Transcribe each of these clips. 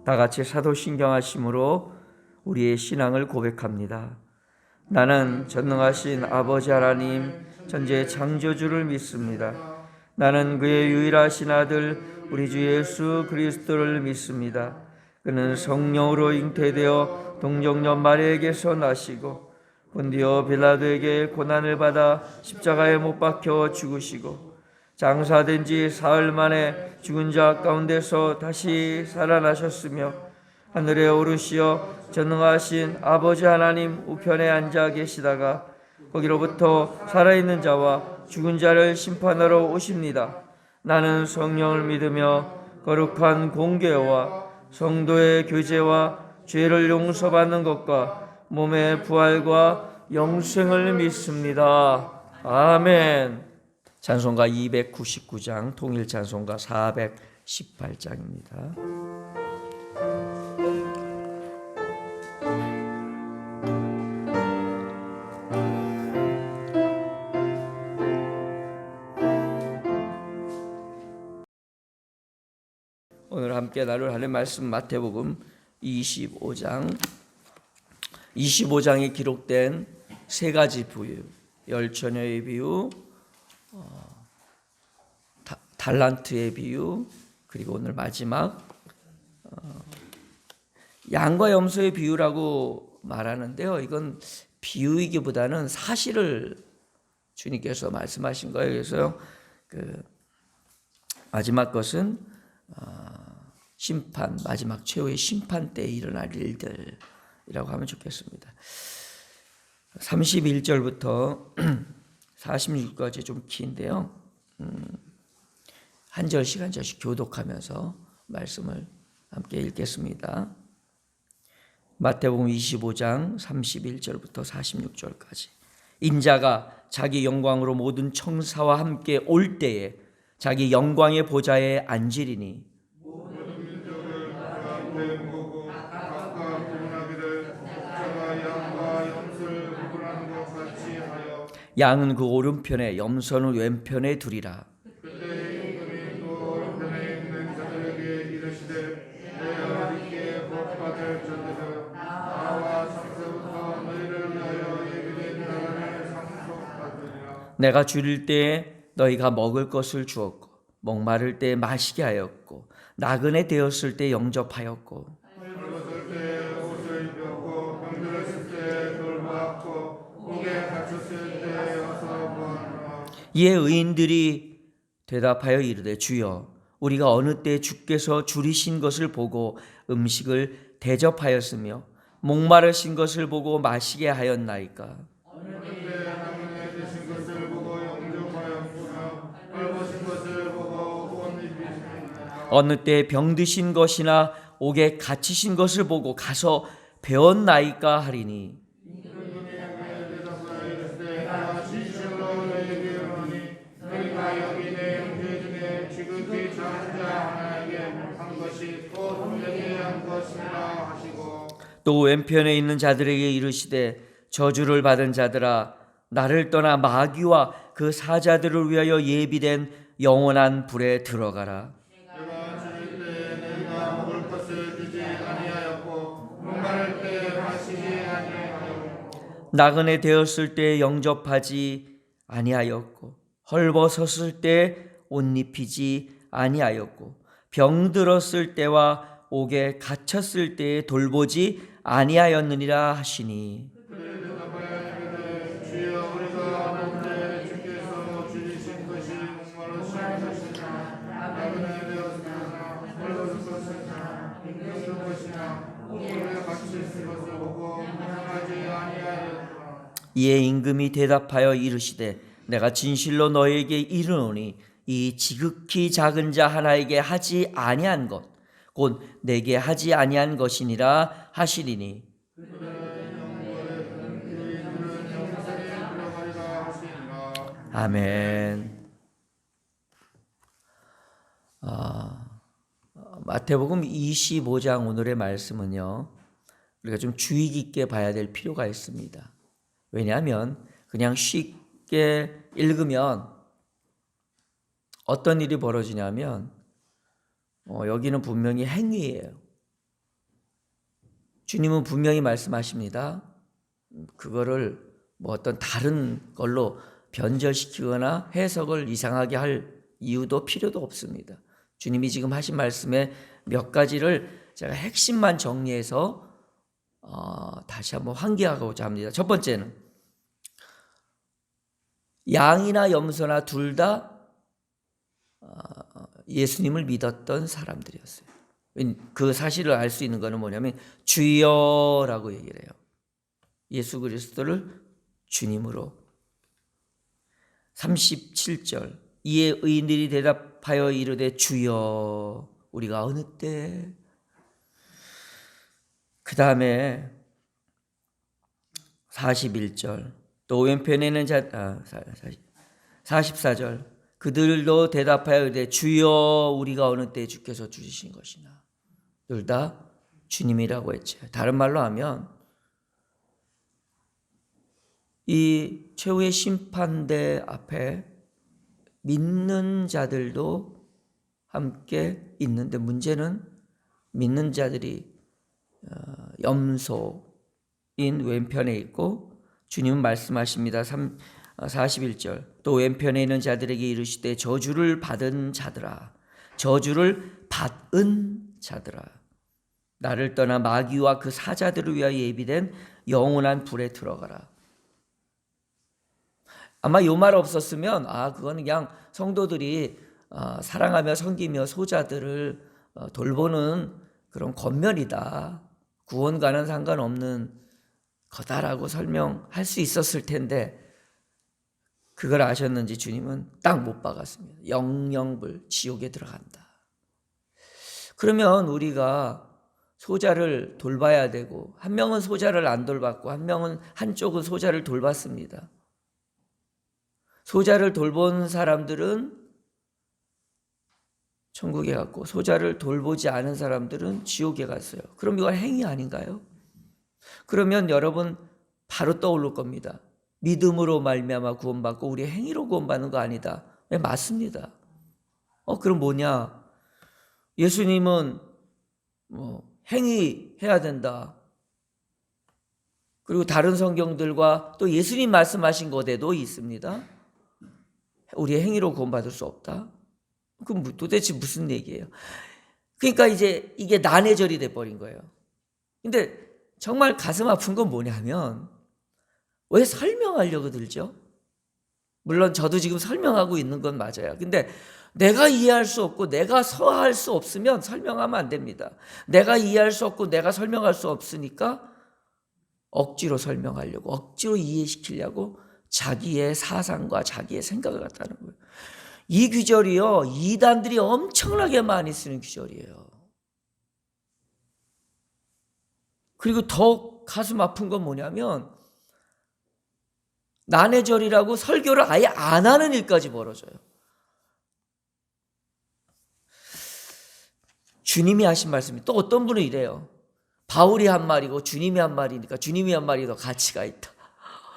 다 같이 사도신경하심으로 우리의 신앙을 고백합니다. 나는 전능하신 아버지 하나님 천지의 창조주를 믿습니다. 나는 그의 유일하신 아들 우리 주 예수 그리스도를 믿습니다. 그는 성령으로 잉태되어 동정녀 마리아에게서 나시고 본디오 빌라도에게 고난을 받아 십자가에 못 박혀 죽으시고 장사된 지 사흘 만에 죽은 자 가운데서 다시 살아나셨으며 하늘에 오르시어 전능하신 아버지 하나님 우편에 앉아 계시다가 거기로부터 살아있는 자와 죽은 자를 심판하러 오십니다. 나는 성령을 믿으며 거룩한 공교와 성도의 교제와 죄를 용서받는 것과 몸의 부활과 영생을 믿습니다. 아멘. 찬송가 299장, 통일 찬송가 418장입니다. 오늘 함께 나눌 하나님의 말씀 마태복음 25장에 기록된 세 가지 비유, 열처녀의 비유, 달란트의 비유, 그리고 오늘 마지막 양과 염소의 비유라고 말하는데요. 이건 비유이기보다는 사실을 주님께서 말씀하신 거예요. 그래서 그 마지막 것은 심판, 마지막 최후의 심판 때에 일어날 일들이라고 하면 좋겠습니다. 31절부터 46절까지 좀 긴데요. 한 절씩 한 절씩 교독하면서 말씀을 함께 읽겠습니다. 마태복음 25장 31절부터 46절까지. 인자가 자기 영광으로 모든 청사와 함께 올 때에 자기 영광의 보좌에 앉으리니 양은 그 오른편에 염소는 왼편에 두리라. 내가 줄일 때에 너희가 먹을 것을 주었고 목마를 때에 마시게 하였고 나그네 되었을 때 영접하였고 이에 의인들이 대답하여 이르되 주여 우리가 어느 때 주께서 줄이신 것을 보고 음식을 대접하였으며 목마르신 것을 보고 마시게 하였나이까. 어느 때 병드신 것이나 옥에 갇히신 것을 보고 가서 배웠나이까 하리니 또 왼편에 있는 자들에게 이르시되 저주를 받은 자들아 나를 떠나 마귀와 그 사자들을 위하여 예비된 영원한 불에 들어가라. 나그네 되었을 때 영접하지 아니하였고 헐벗었을 때 옷 입히지 아니하였고 병들었을 때와 옥에 갇혔을 때에 돌보지 아니하였느니라 하시니 이에 임금이 대답하여 이르시되 내가 진실로 너희에게 이르노니 이 지극히 작은 자 하나에게 하지 아니한 것 곧 내게 하지 아니한 것이니라 하시리니 아멘. 마태복음 25장 오늘의 말씀은요 우리가 좀 주의 깊게 봐야 될 필요가 있습니다. 왜냐하면 그냥 쉽게 읽으면 어떤 일이 벌어지냐면 여기는 분명히 행위예요. 주님은 분명히 말씀하십니다. 그거를 뭐 어떤 다른 걸로 변절시키거나 해석을 이상하게 할 이유도 필요도 없습니다. 주님이 지금 하신 말씀에 몇 가지를 제가 핵심만 정리해서 다시 한번 환기하고자 합니다. 첫 번째는 양이나 염소나 둘 다 예수님을 믿었던 사람들이었어요. 그 사실을 알 수 있는 것은 뭐냐면 주여라고 얘기를 해요. 예수 그리스도를 주님으로. 37절 이에 의인들이 대답하여 이르되 주여 우리가 어느 때. 그 다음에 41절 또 왼편에는 44절 그들도 대답하여 이르되 주여 우리가 어느 때 주께서 주신 것이나. 둘 다 주님이라고 했죠. 다른 말로 하면 이 최후의 심판대 앞에 믿는 자들도 함께 있는데 문제는 믿는 자들이 염소인 왼편에 있고 주님은 말씀하십니다. 41절 또 왼편에 있는 자들에게 이르시되 저주를 받은 자들아 저주를 받은 자들아 나를 떠나 마귀와 그 사자들을 위하여 예비된 영원한 불에 들어가라. 아마 이 말 없었으면 그거는 그냥 성도들이 사랑하며 섬기며 소자들을 돌보는 그런 권면이다. 구원과는 상관없는 거다라고 설명할 수 있었을 텐데 그걸 아셨는지 주님은 딱 못 박았습니다. 영영불 지옥에 들어간다. 그러면 우리가 소자를 돌봐야 되고 한 명은 소자를 안 돌봤고 한쪽은 소자를 돌봤습니다. 소자를 돌본 사람들은 천국에 갔고 소자를 돌보지 않은 사람들은 지옥에 갔어요. 그럼 이건 행위 아닌가요? 그러면 여러분 바로 떠오를 겁니다. 믿음으로 말미암아 구원받고 우리 행위로 구원받는 거 아니다. 네, 맞습니다. 그럼 뭐냐? 예수님은 행위해야 된다. 그리고 다른 성경들과 또 예수님 말씀하신 것에도 있습니다. 우리의 행위로 구원받을 수 없다. 그럼 도대체 무슨 얘기예요? 그러니까 이제 이게 난해절이 돼버린 거예요. 근데 정말 가슴 아픈 건 뭐냐면 왜 설명하려고 들죠? 물론 저도 지금 설명하고 있는 건 맞아요. 근데 내가 이해할 수 없고 내가 서할 수 없으면 설명하면 안 됩니다. 내가 이해할 수 없고 내가 설명할 수 없으니까 억지로 설명하려고 억지로 이해시키려고 자기의 사상과 자기의 생각을 갖다 하는 거예요. 이 규절이요 이단들이 엄청나게 많이 쓰는 규절이에요. 그리고 더 가슴 아픈 건 뭐냐면 난해절이라고 설교를 아예 안 하는 일까지 벌어져요. 주님이 하신 말씀이 또 어떤 분은 이래요. 바울이 한 말이고 주님이 한 말이니까 주님이 한 말이 더 가치가 있다.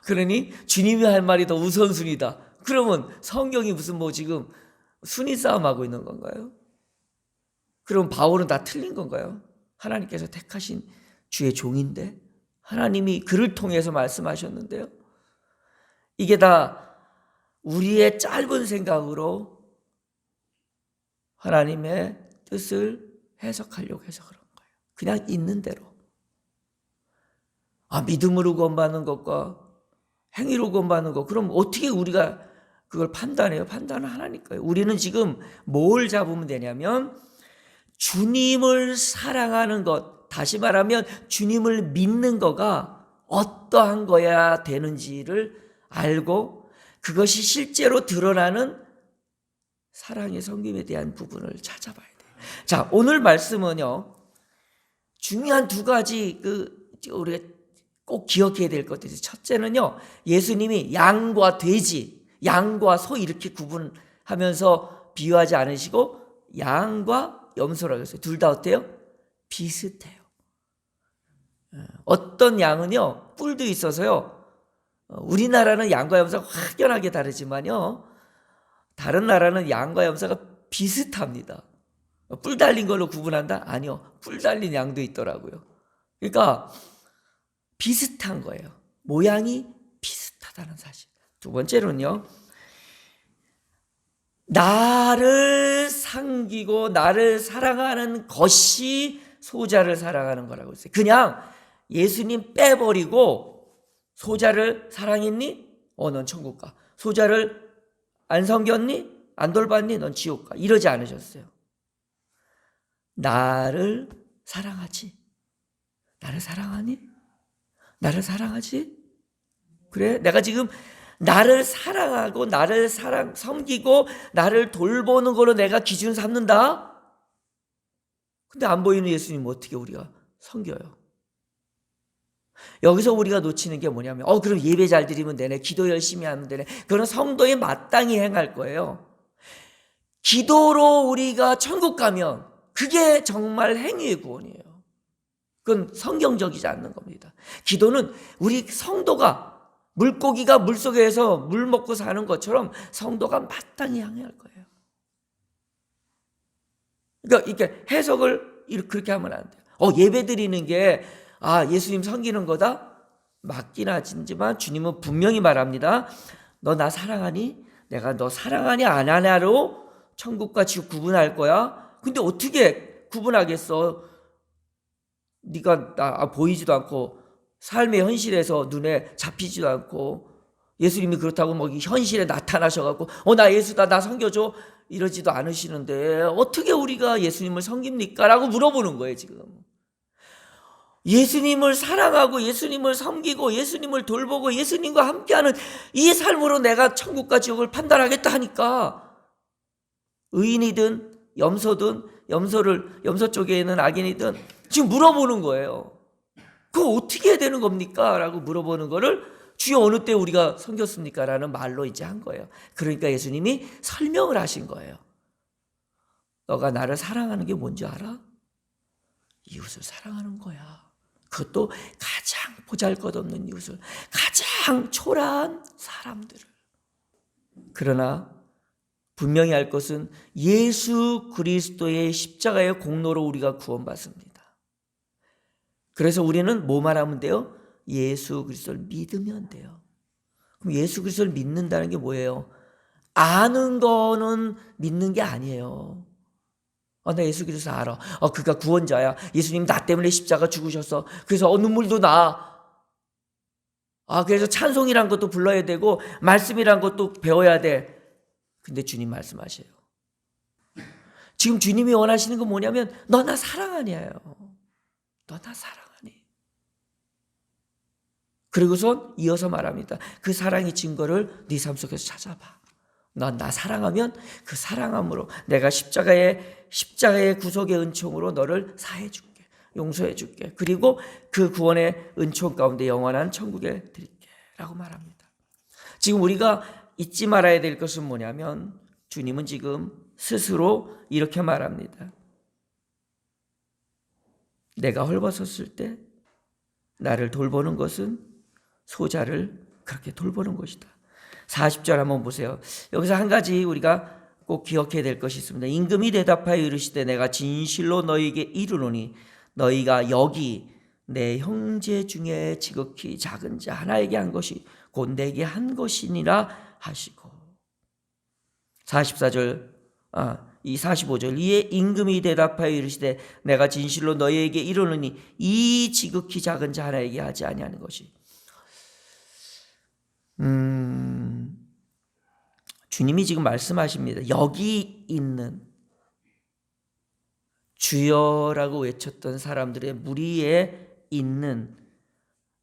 그러니 주님이 할 말이 더 우선순위다. 그러면 성경이 무슨 지금 순위 싸움하고 있는 건가요? 그럼 바울은 다 틀린 건가요? 하나님께서 택하신 주의 종인데 하나님이 그를 통해서 말씀하셨는데요. 이게 다 우리의 짧은 생각으로 하나님의 뜻을 해석하려고 해서 그런 거예요. 그냥 있는 대로. 믿음으로 구원받는 것과 행위로 구원받는 것. 그럼 어떻게 우리가 그걸 판단해요? 판단은 하나니까요. 우리는 지금 뭘 잡으면 되냐면 주님을 사랑하는 것, 다시 말하면 주님을 믿는 거가 어떠한 거야 되는지를 알고 그것이 실제로 드러나는 사랑의 섬김에 대한 부분을 찾아봐야 돼요. 자, 오늘 말씀은요. 중요한 두 가지 우리가 꼭 기억해야 될 것들이 있어요. 첫째는요. 예수님이 양과 돼지, 양과 소 이렇게 구분하면서 비유하지 않으시고 양과 염소라고 했어요. 둘 다 어때요? 비슷해요. 어떤 양은요. 뿔도 있어서요. 우리나라는 양과 염소가 확연하게 다르지만요. 다른 나라는 양과 염소가 비슷합니다. 뿔 달린 걸로 구분한다? 아니요. 뿔 달린 양도 있더라고요. 그러니까 비슷한 거예요. 모양이 비슷하다는 사실. 두 번째로는요, 나를 섬기고 나를 사랑하는 것이 소자를 사랑하는 거라고 했어요. 그냥 예수님 빼버리고 소자를 사랑했니? 넌 천국 가. 소자를 안 섬겼니? 안 돌봤니? 넌 지옥 가. 이러지 않으셨어요. 나를 사랑하지? 나를 사랑하니? 나를 사랑하지? 그래? 내가 지금 나를 사랑하고 나를 섬기고 나를 돌보는 거로 내가 기준 삼는다? 근데 안 보이는 예수님 어떻게 우리가 섬겨요? 여기서 우리가 놓치는 게 뭐냐면 그럼 예배 잘 드리면 되네, 기도 열심히 하면 되네, 그런 성도에 마땅히 행할 거예요. 기도로 우리가 천국 가면 그게 정말 행위의 구원이에요. 그건 성경적이지 않는 겁니다. 기도는 우리 성도가, 물고기가 물속에서 물 먹고 사는 것처럼 성도가 마땅히 행할 거예요. 그러니까 이렇게 해석을 그렇게 하면 안 돼요. 예배 드리는 게 예수님 섬기는 거다? 맞긴 하지만 주님은 분명히 말합니다. 너 나 사랑하니? 내가 너 사랑하니 안 하냐로 천국과 지옥 구분할 거야. 근데 어떻게 구분하겠어? 네가 나 보이지도 않고 삶의 현실에서 눈에 잡히지도 않고 예수님이 그렇다고 현실에 나타나셔갖고 나 예수다, 나 섬겨줘, 이러지도 않으시는데 어떻게 우리가 예수님을 섬깁니까? 라고 물어보는 거예요. 지금 예수님을 사랑하고 예수님을 섬기고 예수님을 돌보고 예수님과 함께하는 이 삶으로 내가 천국과 지옥을 판단하겠다 하니까 의인이든 염소든 염소 쪽에 있는 악인이든 지금 물어보는 거예요. 그거 어떻게 해야 되는 겁니까? 라고 물어보는 거를 주여 어느 때 우리가 섬겼습니까? 라는 말로 이제 한 거예요. 그러니까 예수님이 설명을 하신 거예요. 너가 나를 사랑하는 게 뭔지 알아? 이웃을 사랑하는 거야. 그것도 가장 보잘것없는 이웃을, 가장 초라한 사람들을. 그러나 분명히 알 것은 예수 그리스도의 십자가의 공로로 우리가 구원받습니다. 그래서 우리는 뭐 말하면 돼요? 예수 그리스도를 믿으면 돼요. 그럼 예수 그리스도를 믿는다는 게 뭐예요? 아는 거는 믿는 게 아니에요. 나 예수 그리스도 알아. 그가 구원자야. 예수님 나 때문에 십자가 죽으셨어. 그래서 눈물도 나. 그래서 찬송이란 것도 불러야 되고 말씀이란 것도 배워야 돼. 근데 주님 말씀하세요. 지금 주님이 원하시는 건 뭐냐면 너 나 사랑하냐요. 너 나 사랑하니. 그리고선 이어서 말합니다. 그 사랑의 증거를 네 삶 속에서 찾아봐. 넌 나 사랑하면 그 사랑함으로 내가 십자가의 구속의 은총으로 너를 사해줄게, 용서해줄게. 그리고 그 구원의 은총 가운데 영원한 천국에 드릴게 라고 말합니다. 지금 우리가 잊지 말아야 될 것은 뭐냐면 주님은 지금 스스로 이렇게 말합니다. 내가 헐벗었을 때 나를 돌보는 것은 소자를 그렇게 돌보는 것이다. 40절 한번 보세요. 여기서 한 가지 우리가 꼭 기억해야 될 것이 있습니다. 임금이 대답하여 이르시되 내가 진실로 너희에게 이르노니 너희가 여기 내 형제 중에 지극히 작은 자 하나에게 한 것이 곧 내게 한 것이니라 하시고 44절 이 45절 이에 임금이 대답하여 이르시되 내가 진실로 너희에게 이르노니 이 지극히 작은 자 하나에게 하지 아니하는 것이 주님이 지금 말씀하십니다. 여기 있는 주여라고 외쳤던 사람들의 무리에 있는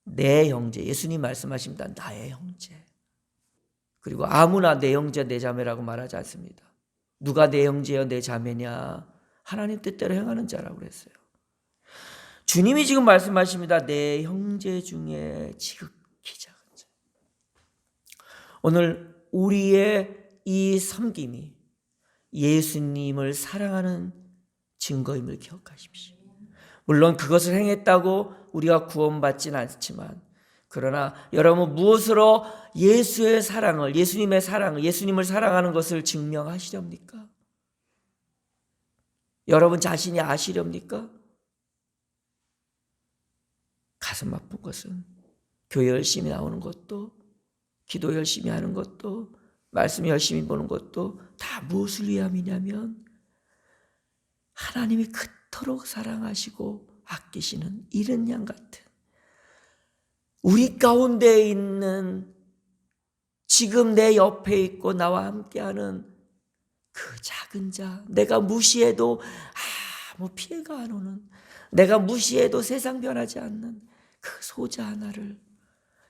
내 형제, 예수님 말씀하십니다. 나의 형제. 그리고 아무나 내 형제 내 자매라고 말하지 않습니다. 누가 내 형제여 내 자매냐? 하나님 뜻대로 행하는 자라고 그랬어요. 주님이 지금 말씀하십니다. 내 형제 중에 지극히 작은 자. 오늘 우리의 이 섬김이 예수님을 사랑하는 증거임을 기억하십시오. 물론 그것을 행했다고 우리가 구원받지는 않지만 그러나 여러분 무엇으로 예수의 사랑을, 예수님의 사랑을, 예수님을 사랑하는 것을 증명하시렵니까? 여러분 자신이 아시렵니까? 가슴 아픈 것은 교회 열심히 나오는 것도, 기도 열심히 하는 것도, 말씀 열심히 보는 것도 다 무엇을 위함이냐면 하나님이 그토록 사랑하시고 아끼시는 이른 양 같은 우리 가운데 있는, 지금 내 옆에 있고 나와 함께하는 그 작은 자, 내가 무시해도 아무 피해가 안 오는, 내가 무시해도 세상 변하지 않는 그 소자 하나를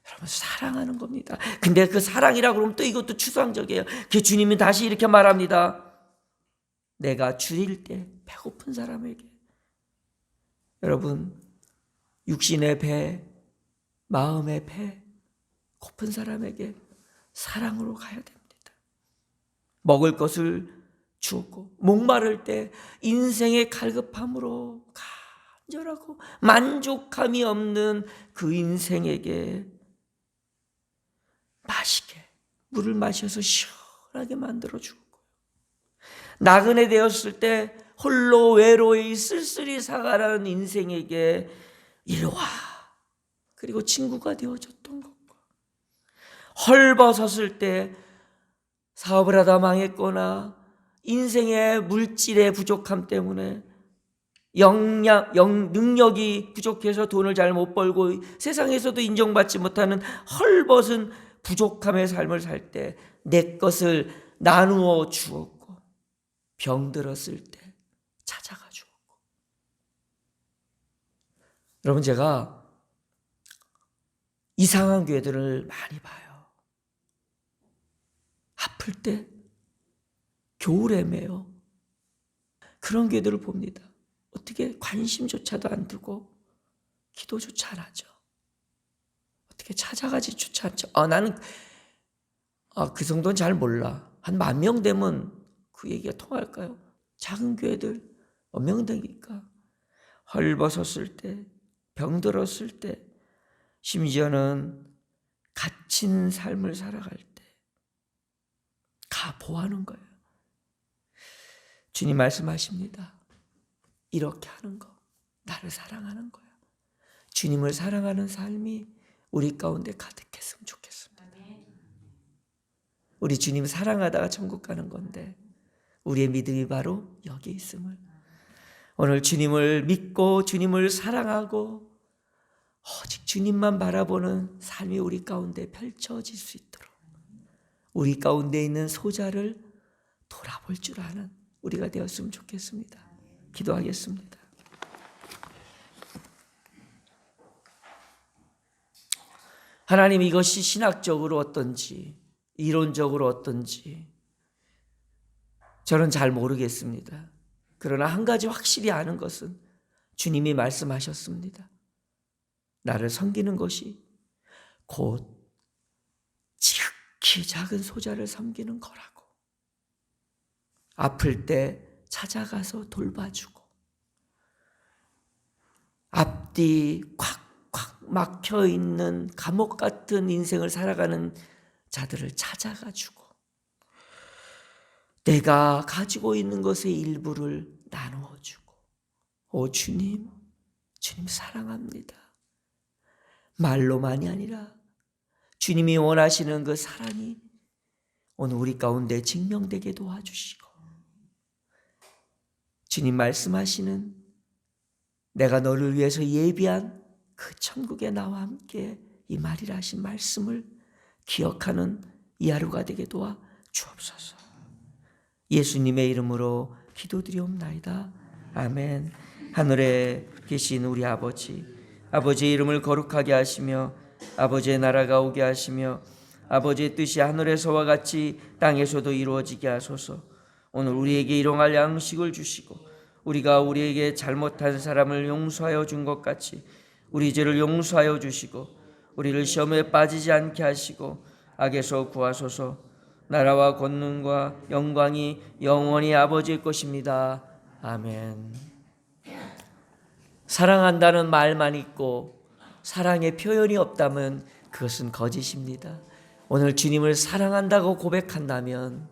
여러분 사랑하는 겁니다. 근데 그 사랑이라고 그러면 또 이것도 추상적이에요. 그 주님이 다시 이렇게 말합니다. 내가 줄일 때 배고픈 사람에게, 여러분 육신의 배, 마음의 배, 고픈 사람에게 사랑으로 가야 됩니다. 먹을 것을 주었고, 목마를 때 인생의 갈급함으로 간절하고 만족함이 없는 그 인생에게 맛있게 물을 마셔서 시원하게 만들어 주었고, 나그네 되었을 때 홀로 외로이 쓸쓸히 살아가는 인생에게 이리 와, 그리고 친구가 되어줬던 것과, 헐벗었을 때 사업을 하다 망했거나 인생의 물질의 부족함 때문에 능력이 부족해서 돈을 잘 못 벌고 세상에서도 인정받지 못하는 헐벗은 부족함의 삶을 살 때 내 것을 나누어 주었고, 병들었을 때 찾아가 주었고. 여러분, 제가 이상한 교회들을 많이 봐요. 아플 때 겨울에 매요. 그런 교회들을 봅니다. 어떻게 관심조차도 안 두고 기도조차 안 하죠. 어떻게 찾아가지조차 않죠. 나는 그 정도는 잘 몰라. 한 10,000명 되면 그 얘기가 통할까요? 작은 교회들 몇 명 되니까 헐벗었을 때, 병들었을 때, 심지어는 갇힌 삶을 살아갈 때 보하는 거예요. 주님 말씀하십니다. 이렇게 하는 거, 나를 사랑하는 거야. 주님을 사랑하는 삶이 우리 가운데 가득했으면 좋겠습니다. 우리 주님 사랑하다가 천국 가는 건데 우리의 믿음이 바로 여기 있음을, 오늘 주님을 믿고 주님을 사랑하고 오직 주님만 바라보는 삶이 우리 가운데 펼쳐질 수 있도록, 우리 가운데 있는 소자를 돌아볼 줄 아는 우리가 되었으면 좋겠습니다. 기도하겠습니다. 하나님, 이것이 신학적으로 어떤지, 이론적으로 어떤지 저는 잘 모르겠습니다. 그러나 한 가지 확실히 아는 것은 주님이 말씀하셨습니다. 나를 섬기는 것이 곧 지극히 작은 소자를 섬기는 거라고. 아플 때 찾아가서 돌봐주고, 앞뒤 콱콱 막혀있는 감옥 같은 인생을 살아가는 자들을 찾아가주고, 내가 가지고 있는 것의 일부를 나누어주고. 오 주님, 주님 사랑합니다. 말로만이 아니라 주님이 원하시는 그 사랑이 오늘 우리 가운데 증명되게 도와주시고, 주님 말씀하시는 내가 너를 위해서 예비한 그 천국에 나와 함께 임하리라 하신 말씀을 기억하는 이 하루가 되게 도와 주옵소서. 예수님의 이름으로 기도드리옵나이다. 아멘. 하늘에 계신 우리 아버지, 아버지의 이름을 거룩하게 하시며 아버지의 나라가 오게 하시며 아버지의 뜻이 하늘에서와 같이 땅에서도 이루어지게 하소서. 오늘 우리에게 일용할 양식을 주시고 우리가 우리에게 잘못한 사람을 용서하여 준 것 같이 우리 죄를 용서하여 주시고 우리를 시험에 빠지지 않게 하시고 악에서 구하소서. 나라와 권능과 영광이 영원히 아버지의 것입니다. 아멘. 사랑한다는 말만 있고 사랑의 표현이 없다면 그것은 거짓입니다. 오늘 주님을 사랑한다고 고백한다면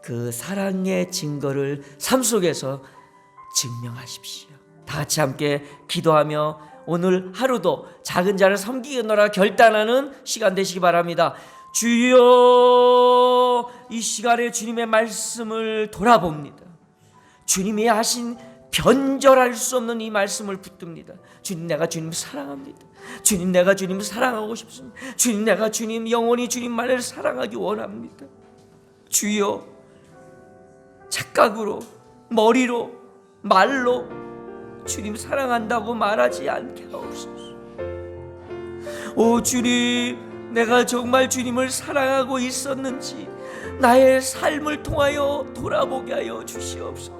그 사랑의 증거를 삶 속에서 증명하십시오. 다 같이 함께 기도하며 오늘 하루도 작은 자를 섬기겠노라 결단하는 시간 되시기 바랍니다. 주여, 이 시간에 주님의 말씀을 돌아봅니다. 주님이 하신 변절할 수 없는 이 말씀을 붙듭니다. 주님, 내가 주님 사랑합니다. 주님, 내가 주님 사랑하고 싶습니다. 주님, 내가 주님 영원히 주님만을 사랑하기 원합니다. 주여, 착각으로, 머리로, 말로 주님 사랑한다고 말하지 않게 하옵소서. 오 주님, 내가 정말 주님을 사랑하고 있었는지 나의 삶을 통하여 돌아보게 하여 주시옵소서.